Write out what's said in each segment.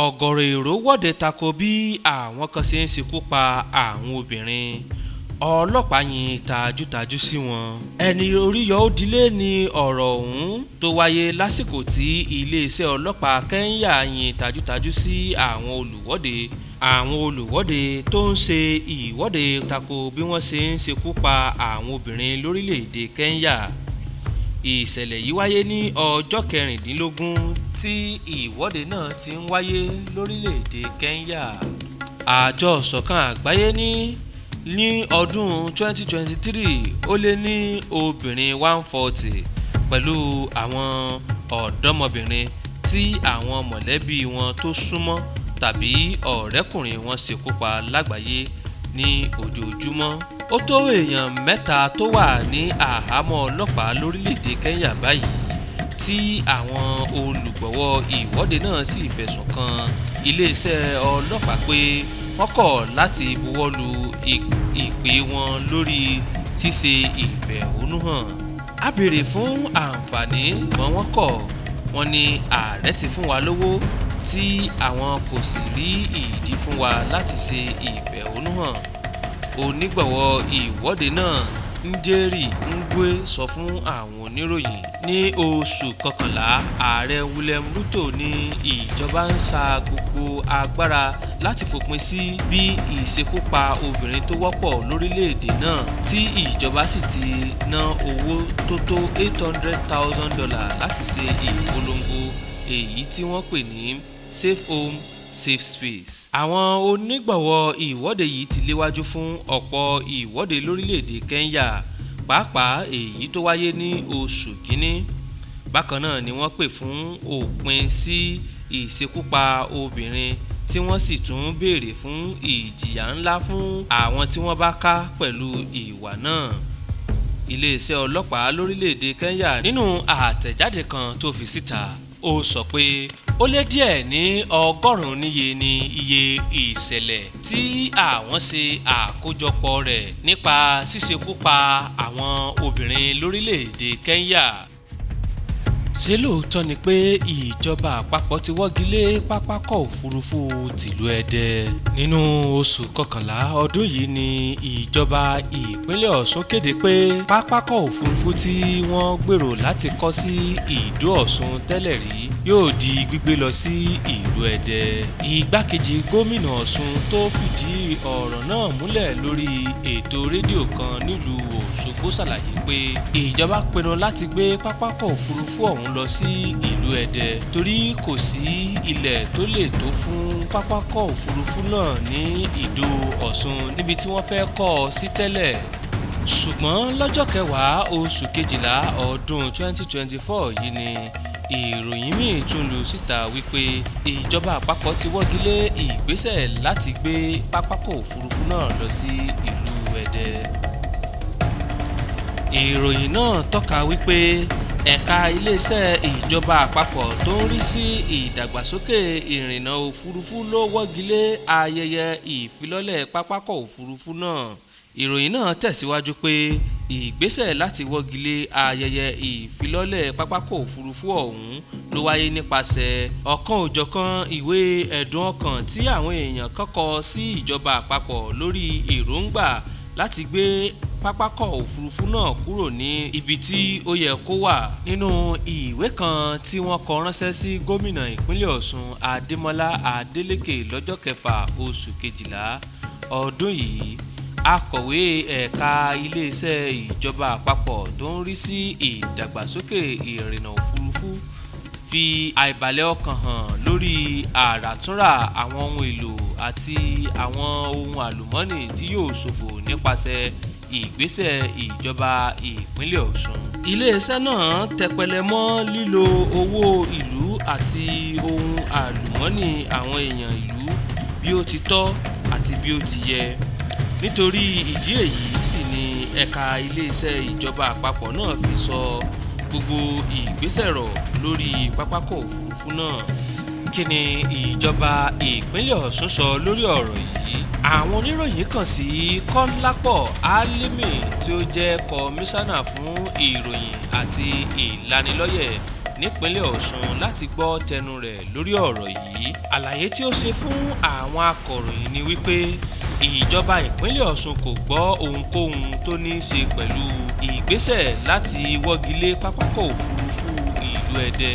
ọ̀gọ̀rọ̀ èrò wọ́de tako bí àwọn kan ṣe ń ṣekú pa àwọn obìnrin. Ọlọ́pàá yin tajútajú sí wọn. Ẹni orí yọ ó dilé ní ọ̀rọ̀ ọ̀hún tó wáyé lásìkò tí iléeṣẹ́ ọlọ́pàá Kẹ́ńyà yin tajútajú sí àwọn olùwọ́de tó ń ṣe ìwọ́de tako bí wọ́n ṣe ń ṣekú pa àwọn obìnrin lórílẹ̀‐èdè Kẹ́ńyà. Ìṣẹ̀lẹ̀ yìí wáyé ní ọjọ́ 16 tí ìwọ́de náà ti ń wáyé lórílẹ̀‐èdè Kẹ́ńyà. Àjọ ìṣọ̀kan àgbáyé ní ọdún 2023 ó lé ní obìnrin 140 pẹ̀lú àwọn ọ̀dọ́mọbìnrin tí àwọn mọ̀lẹ́bí wọn tó súnmọ́ tàbí ọ̀rẹ́kùnrin wọn ṣekú pa lágbàáyé ní ojoojúmọ́. Ó tó èèyàn 3 tó wà ní àhámọ́ ọlọ́pàá lórílẹ̀‐èdè Kẹ́ńyà báyìí tí àwọn olùgbọ̀wọ́ ìwọ́de náà sì fẹ̀sùn kan iléeṣẹ́ ọlọ́pàá pé wọ́n kọ̀ láti buwọ́lu ìpè wọn lórí ṣíṣe ìfẹ̀hónúhàn. A béèrè fún àǹfààní ṣùgbọ́n wọ́n kọ̀. Wọ́n ní ààrẹ ti fún wa lówó tí àwọn kò sì rí ìdí fún wa láti ṣe ìfẹ̀hónúhàn. Onígbọ̀wọ́ ìwọ́de náà Njeri Ngwe sọ fún àwọn oníròyìn. Ní oṣù kọkànlá, ààrẹ William Ruto ní ìjọba ń sa gbogbo agbára láti fòpin sí bí ìṣekúpa obìnrin tó wọ́pọ̀ lórílẹ̀‐èdè náà tí ìjọba sì ti ná owó tó tó $800,000 láti ṣe ìpolongo èyí tí wọ́n pè ní Safe Home Safe Space. Àwọn onígbọ̀wọ́ ìwọ́de yìí ti léwájú fún ọ̀pọ̀ ìwọ́de lórílẹ̀‐èdè Kẹ́ńyà, pàápàá èyí tó wáyé ní oṣù kínní. Bákan náà ni wọ́n pè fún òpin sí ìṣekúpa obìnrin tí wọ́n sì tún béèrè fún ìjìyà ńlá fún àwọn tí wọ́n bá ká pẹ̀lú ìwà náà. Iléeṣẹ́ ọlọ́pàá lórílẹ̀‐èdè Kẹ́ńyà nínú àtẹ̀jáde kan tó fi síta ó sọ pé ó lé díẹ̀ ní 100 níye ní iye ìṣẹ̀lẹ̀ tí àwọn ṣe àkójọpọ̀ rẹ̀ nípa ṣíṣekú pa àwọn obìnrin lórílẹ̀‐èdè Kẹ́ńyà. Ṣé lóòótọ́ ni pé ìjọba àpapọ̀ ti wọ́gi lé pápákọ̀ òfurufú tìlú Ẹdẹ? Nínú oṣù kọkànlá ọdún yìí ni ìjọba ìpínlẹ̀ Ọ̀ṣun kéde pé pápákọ̀ òfurufú tí wọ́n gbèrò láti kọ́ sí Ìdó Ọ̀ṣun tẹ́lẹ̀ rí yóò di gbígbé lọ sí ìlú Ẹdẹ. Igbákejì gómìnà Ọ̀ṣun tó fìdí ọ̀rọ̀ náà múlẹ̀ lórí ètò rédíò kan nílùú Òṣogbo ṣàlàyé pé ìjọba pinnu láti gbé pápákọ̀ òfurufú ọ̀hún lọ sí ìlú Ẹdẹ torí kò sí ilẹ̀ tó lè tó fún pápákọ̀ òfurufú náà ní Ìdó Ọ̀ṣun níbi tí wọ́n fẹ́ kọ́ ọ sí tẹ́lẹ̀. Ṣùgbọ́n lọ́jọ́ 10 oṣù kejìlá ọdún 2024 yìí ni ìròyìn míì tún lù síta wípé ìjọba àpapọ̀ ti wọ́gi lé ìgbésẹ̀ láti gbé pápákọ̀ òfurufú náà lọ sí ìlú Ẹdẹ. Ìròyìn náà tọ́ka wípé ẹ̀ka iléeṣẹ́ ìjọba àpapọ̀ tó ń rí sí ìdàgbàsókè ìrìnnà òfurufú ló wọ́gi lé ayẹyẹ ìfilọ́lẹ̀ pápákọ̀ òfurufú náà. Ìròyìn náà tẹ̀síwájú pé ìgbésẹ̀ láti wọ́gi lé ayẹyẹ ìfilọ́lẹ̀ pápákọ̀ òfurufú ọ̀hún ló wáyé nípasẹ̀ ọ̀kan-ò-jọ̀kan ìwé ẹ̀dùn ọkàn tí àwọn èèyàn kọ sí ìjọba àpapọ̀ lórí èròǹgbà láti gbé pápákọ̀ òfurufú náà kúrò ní ibi tí ó yẹ kó wà. Nínú ìwé kan tí wọ́n kọ ránṣẹ́ sí gómìnà ìpínlẹ̀ Ọ̀ṣun Adémọ́lá Adélékè lọ́jọ́ 6 oṣù kejìlá ọdún yìí, akọ̀wé ẹ̀ka iléeṣẹ́ ìjọba àpapọ̀ tó ń rí sí ìdàgbàsókè ìrìnnà òfurufú fi àìbalẹ̀ ọkàn hàn lórí àràtúnrà àwọn ohun èlò àti àwọn ohun àlùmọ́ọ́nì tí yóò ṣòfò nípasẹ̀ ìgbésẹ̀ ìjọba ìpínlẹ̀ Ọ̀ṣun. Iléeṣẹ́ náà tẹpẹlẹ mọ́ lílo owó ìlú àti ohun àlùmọ́ọ́nì àwọn èèyàn ìlú bí ó ti tọ́ àti bí ó ti yẹ. Nítorí ìdí èyí sì ni ẹ̀ka iléeṣẹ́ ìjọba àpapọ̀ náà fi sọ gbogbo ìgbésẹ̀ rọ̀ lórí pápákọ̀ òfurufú náà. Kí ni ìjọba ìpínlẹ̀ Ọ̀ṣun sọ lórí ọ̀rọ̀ yìí? Àwọn oníròyìn kàn sí Kọ́lápọ̀ Álímì tí ó jẹ́ kọmíṣánná fún ìròyìn àti ìlanilọ́yẹ̀ nípínlẹ̀ Ọ̀ṣun láti gbọ́ tẹnu rẹ̀ lórí ọ̀rọ̀ yìí. Àlàyé tí ó ṣe fún àwọn akọ̀ròyìn ni wípé ìjọba ìpínlẹ̀ Ọ̀ṣun kò gbọ́ ohunkóhun tó ní í ṣe pẹ̀lú ìgbésẹ̀ láti wọ́gilé pápákọ̀ òfurufú ìlú Ẹdẹ,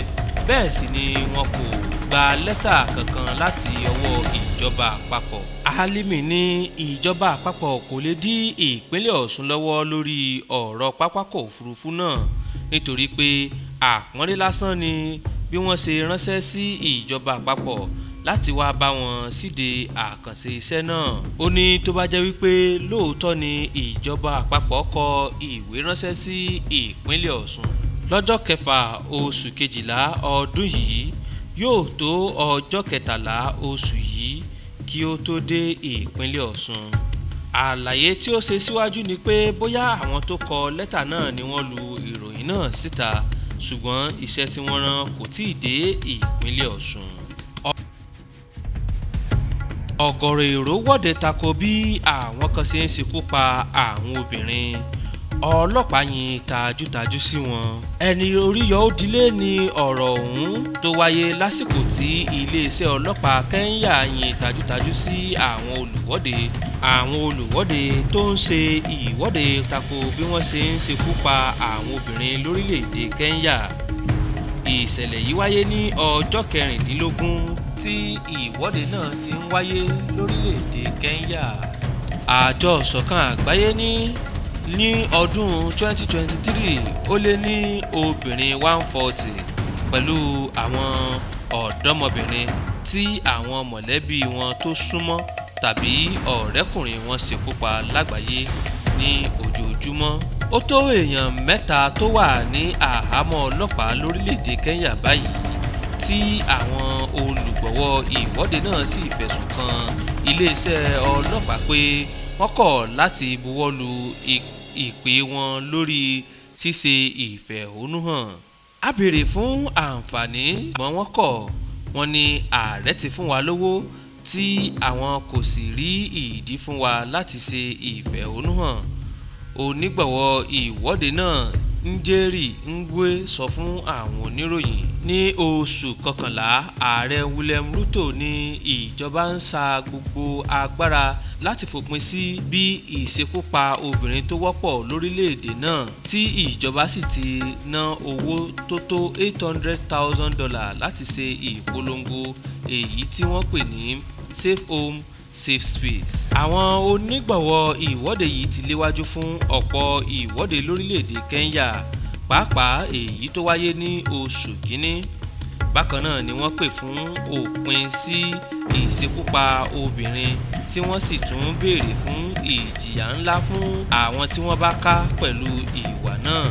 bẹ́ẹ̀ sì ni wọn kò gba lẹ́tà kankan láti ọwọ́ ìjọba àpapọ̀. Álímì ní ìjọba àpapọ̀ kò lè dí ìpínlẹ̀ Ọ̀ṣun lọ́wọ́ lórí ọ̀rọ̀ pápákọ̀ òfurufú náà nítorí pé àpọ́nlé lásán ni bí wọ́n ṣe ránṣẹ́ sí ìjọba àpapọ̀ láti wá bá wọn síde àkànṣe iṣẹ́ náà. Ó ní tó bá jẹ́ wípé lóòótọ́ ni ìjọba àpapọ̀ kọ ìwé ránṣẹ́ sí ìpínlẹ̀ Ọ̀ṣun lọ́jọ́ 6 oṣù kejìlá ọdún yìí, yóò tó ọjọ́ 13 oṣù yìí kí ó tó dé ìpínlẹ̀ Ọ̀ṣun. Àlàyé tí ó ṣe síwájú ni pé bóyá àwọn tó kọ lẹ́tà náà ni wọ́n lu ìròyìn náà síta, ṣùgbọ́n iṣẹ́ tí wọ́n rán kò tíì dé ìpínlẹ̀ Ọ̀ṣun. Ọ̀gọ̀rọ̀ èrò wọ́de tako bí àwọn kan ṣe ń ṣekú pa àwọn obìnrin. Ọlọ́pàá yìn tajútajú sí wọn. Ẹni orí yọ ó dilé ní ọ̀rọ̀ ọ̀hún tó wáyé lásìkò tí iléeṣẹ́ ọlọ́pàá Kẹ́ńyà yìn tajútajú sí àwọn olùwọ́de tó ń ṣe ìwọ́de tako bí wọ́n ṣe ń ṣekú pa àwọn obìnrin lórílẹ̀‐èdè Kẹ́ńyà. Ìṣẹ̀lẹ̀ yìí wáyé ní ọjọ́ 16 tí ìwọ́de náà ti ń wáyé lórílẹ̀‐èdè Kẹ́ńyà. Àjọ ìṣọ̀kan àgbáyé ní ọdún 2023 ó lé ní obìnrin 140 pẹ̀lú àwọn ọ̀dọ́mọbìnrin tí àwọn mọ̀lẹ́bí wọn tó súnmọ́ tàbí ọ̀rẹ́kùnrin wọn ṣekú pa lágbàáyé ní ojoojúmọ́. Ó tó èèyàn 3 tó wà ní àhámọ́ ọlọ́pàá lórílẹ̀‐èdè Kẹ́ńyà báyìí tí àwọn olùgbọ̀wọ́ ìwọ́de náà sì fẹ̀sùn kan iléeṣẹ́ ọlọ́pàá pé wọ́n kọ̀ láti buwọ́lu ìpè wọn lórí ṣíṣe ìfẹ̀hónúhàn. A béèrè fún àǹfààní ṣùgbọ́n wọ́n kọ̀. Wọ́n ní ààrẹ ti fún wa lówó tí àwọn kò sì rí ìdí fún wa láti ṣe ìfẹ̀hónúhàn. Onígbọ̀wọ́ ìwọ́de náà Njeri Ngwe sọ fún àwọn oníròyìn. Ní oṣù kọkànlá, ààrẹ William Ruto ní ìjọba ń sa gbogbo agbára láti fòpin sí bí ìṣekúpa obìnrin tó wọ́pọ̀ lórílẹ̀‐èdè náà tí ìjọba sì ti ná owó tó tó $800,000 láti ṣe ìpolongo èyí tí wọ́n pè ní Safe Home Safe Space. Àwọn onígbọ̀wọ́ ìwọ́de yìí ti léwájú fún ọ̀pọ̀ ìwọ́de lórílẹ̀‐èdè Kẹ́ńyà, pàápàá èyí tó wáyé ní oṣù kínní. Bákan náà ni wọ́n pè fún òpin sí ìṣekúpa obìnrin tí wọ́n sì tún béèrè fún ìjìyà ńlá fún àwọn tí wọ́n bá ká pẹ̀lú ìwà náà.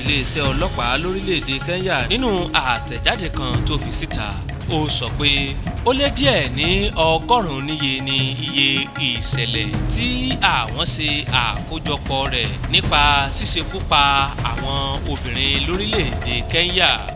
Iléeṣẹ́ ọlọ́pàá lórílẹ̀‐èdè Kẹ́ńyà nínú àtẹ̀jáde kan tó fi síta ó sọ pé ó lé díẹ̀ ní 100 níye ní iye ìṣẹ̀lẹ̀ tí àwọn ṣe àkójọpọ̀ rẹ̀ nípa ṣíṣekú pa àwọn obìnrin lórílẹ̀‐èdè Kẹ́ńyà.